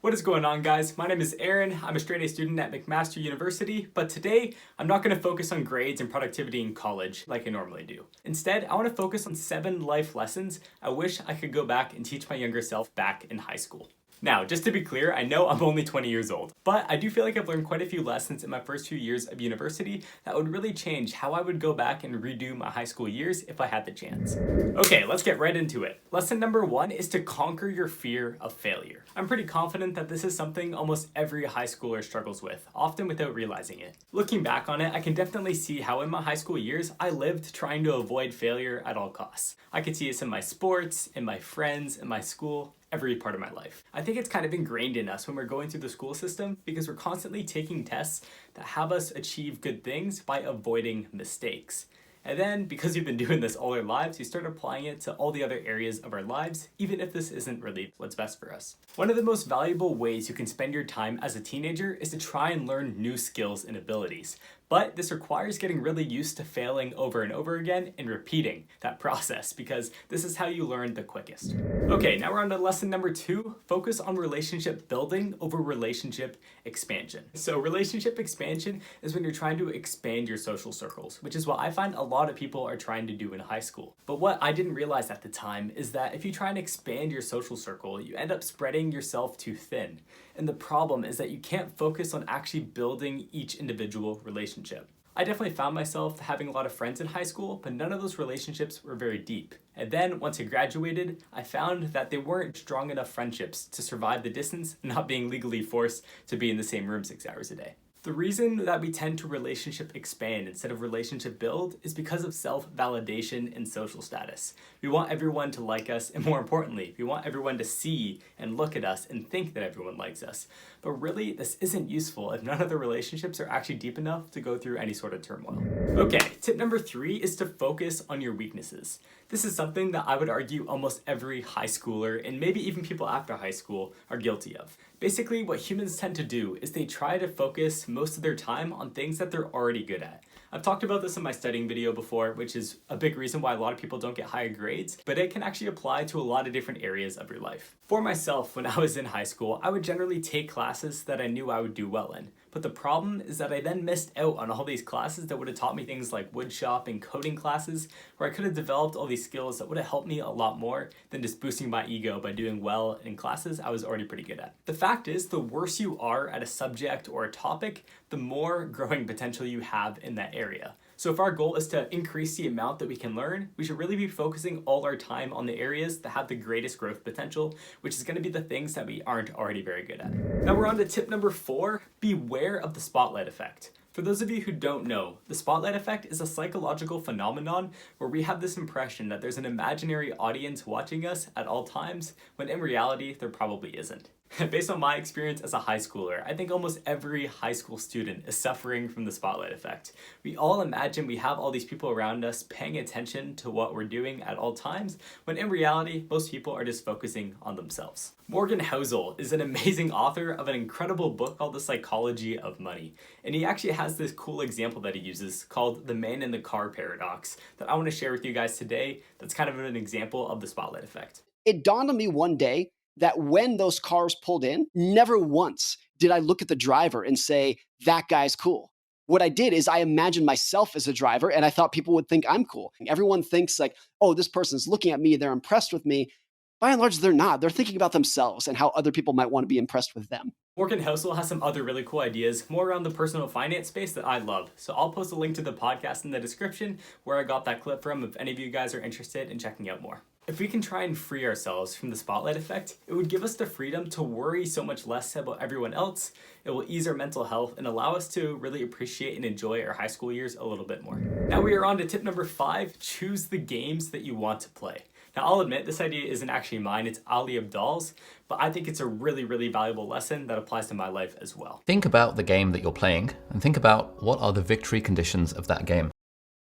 What is going on, guys? My name is Aaron. I'm a straight A student at McMaster University, but today I'm not going to focus on grades and productivity in college like I normally do. Instead, I want to focus on 7 life lessons I wish I could go back and teach my younger self back in high school. Now, just to be clear, I know I'm only 20 years old, but I do feel like I've learned quite a few lessons in my first few years of university that would really change how I would go back and redo my high school years if I had the chance. Okay, let's get right into it. Lesson number 1 is to conquer your fear of failure. I'm pretty confident that this is something almost every high schooler struggles with, often without realizing it. Looking back on it, I can definitely see how in my high school years, I lived trying to avoid failure at all costs. I could see this in my sports, in my friends, in my school, every part of my life. I think it's kind of ingrained in us when we're going through the school system because we're constantly taking tests that have us achieve good things by avoiding mistakes. And then, because you've been doing this all our lives, you start applying it to all the other areas of our lives, even if this isn't really what's best for us. One of the most valuable ways you can spend your time as a teenager is to try and learn new skills and abilities. But this requires getting really used to failing over and over again and repeating that process because this is how you learn the quickest. Okay, now we're on to lesson number 2. Focus on relationship building over relationship expansion. So relationship expansion is when you're trying to expand your social circles, which is what I find a lot of people are trying to do in high school. But what I didn't realize at the time is that if you try and expand your social circle, you end up spreading yourself too thin. And the problem is that you can't focus on actually building each individual relationship. I definitely found myself having a lot of friends in high school, but none of those relationships were very deep. And then once I graduated, I found that they weren't strong enough friendships to survive the distance, not being legally forced to be in the same room 6 hours a day. The reason that we tend to relationship expand instead of relationship build is because of self-validation and social status. We want everyone to like us, and more importantly, we want everyone to see and look at us and think that everyone likes us. But really, this isn't useful if none of the relationships are actually deep enough to go through any sort of turmoil. Okay, tip number 3 is to focus on your weaknesses. This is something that I would argue almost every high schooler, and maybe even people after high school, are guilty of. Basically, what humans tend to do is they try to focus most of their time on things that they're already good at. I've talked about this in my studying video before, which is a big reason why a lot of people don't get higher grades, but it can actually apply to a lot of different areas of your life. For myself, when I was in high school, I would generally take classes that I knew I would do well in. But the problem is that I then missed out on all these classes that would have taught me things like woodshop and coding classes, where I could have developed all these skills that would have helped me a lot more than just boosting my ego by doing well in classes I was already pretty good at. The fact is, the worse you are at a subject or a topic, the more growing potential you have in that area. So if our goal is to increase the amount that we can learn, we should really be focusing all our time on the areas that have the greatest growth potential, which is going to be the things that we aren't already very good at. Now we're on to tip number 4, beware of the spotlight effect. For those of you who don't know, the spotlight effect is a psychological phenomenon where we have this impression that there's an imaginary audience watching us at all times, when in reality, there probably isn't. Based on my experience as a high schooler, I think almost every high school student is suffering from the spotlight effect. We all imagine we have all these people around us paying attention to what we're doing at all times, when in reality, most people are just focusing on themselves. Housel is an amazing author of an incredible book called The Psychology of Money. And he actually has this cool example that he uses called the man in the car paradox that I want to share with you guys today. That's kind of an example of the spotlight effect. It dawned on me one day that when those cars pulled in, never once did I look at the driver and say, that guy's cool. What I did is I imagined myself as a driver and I thought people would think I'm cool. Everyone thinks like, oh, this person's looking at me, they're impressed with me. By and large, they're not. They're thinking about themselves and how other people might want to be impressed with them. Housel has some other really cool ideas, more around the personal finance space that I love. So I'll post a link to the podcast in the description where I got that clip from if any of you guys are interested in checking out more. If we can try and free ourselves from the spotlight effect, it would give us the freedom to worry so much less about everyone else. It will ease our mental health and allow us to really appreciate and enjoy our high school years a little bit more. Now we are on to tip number 5, choose the games that you want to play. Now I'll admit this idea isn't actually mine, it's Abdaal's, but I think it's a really, really valuable lesson that applies to my life as well. Think about the game that you're playing and think about what are the victory conditions of that game.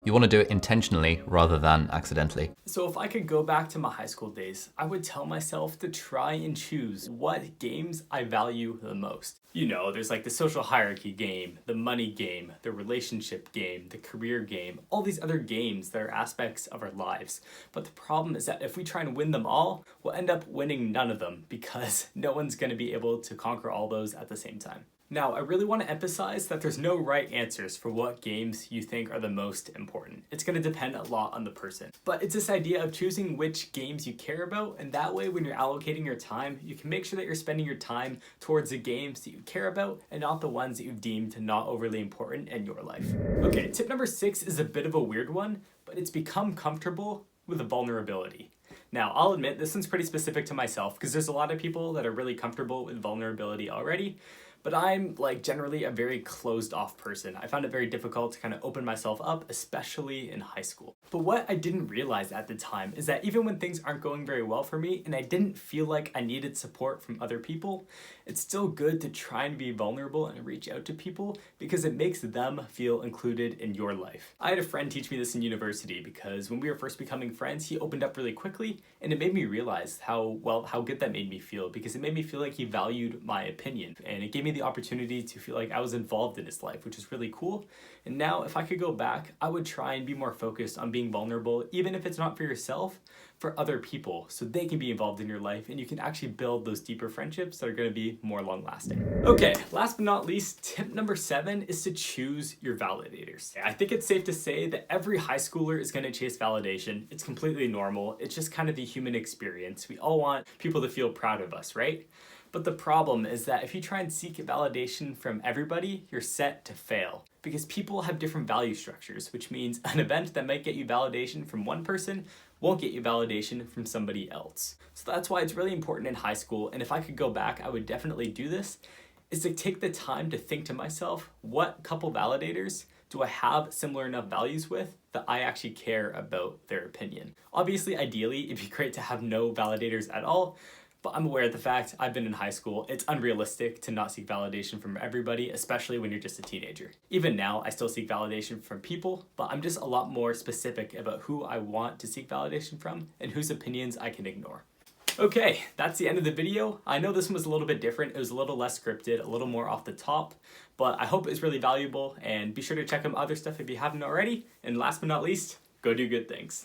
You want to do it intentionally rather than accidentally. So if I could go back to my high school days, I would tell myself to try and choose what games I value the most. You know, there's like the social hierarchy game, the money game, the relationship game, the career game, all these other games that are aspects of our lives. But the problem is that if we try and win them all, we'll end up winning none of them because no one's going to be able to conquer all those at the same time. Now, I really want to emphasize that there's no right answers for what games you think are the most important. It's going to depend a lot on the person. But it's this idea of choosing which games you care about, and that way when you're allocating your time, you can make sure that you're spending your time towards the games that you care about and not the ones that you've deemed not overly important in your life. Okay, tip number 6 is a bit of a weird one, but it's become comfortable with vulnerability. Now, I'll admit this one's pretty specific to myself because there's a lot of people that are really comfortable with vulnerability already. But I'm like generally a very closed off person. I found it very difficult to kind of open myself up, especially in high school. But what I didn't realize at the time is that even when things aren't going very well for me and I didn't feel like I needed support from other people, it's still good to try and be vulnerable and reach out to people because it makes them feel included in your life. I had a friend teach me this in university because when we were first becoming friends, he opened up really quickly and it made me realize how good that made me feel because it made me feel like he valued my opinion and it gave me the opportunity to feel like I was involved in his life, which is really cool. And now if I could go back, I would try and be more focused on being vulnerable, even if it's not for yourself, for other people, so they can be involved in your life and you can actually build those deeper friendships that are going to be more long lasting. Okay, last but not least, tip number 7 is to choose your validators. I think it's safe to say that every high schooler is going to chase validation. It's completely normal. It's just kind of the human experience. We all want people to feel proud of us, right? But the problem is that if you try and seek validation from everybody, you're set to fail. Because people have different value structures, which means an event that might get you validation from one person won't get you validation from somebody else. So that's why it's really important in high school, and if I could go back, I would definitely do this, is to take the time to think to myself, what couple validators do I have similar enough values with that I actually care about their opinion? Obviously, ideally, it'd be great to have no validators at all, but I'm aware of the fact I've been in high school. It's unrealistic to not seek validation from everybody, especially when you're just a teenager. Even now, I still seek validation from people, but I'm just a lot more specific about who I want to seek validation from and whose opinions I can ignore. Okay, that's the end of the video. I know this one was a little bit different. It was a little less scripted, a little more off the top, but I hope it was really valuable and be sure to check out other stuff if you haven't already. And last but not least, go do good things.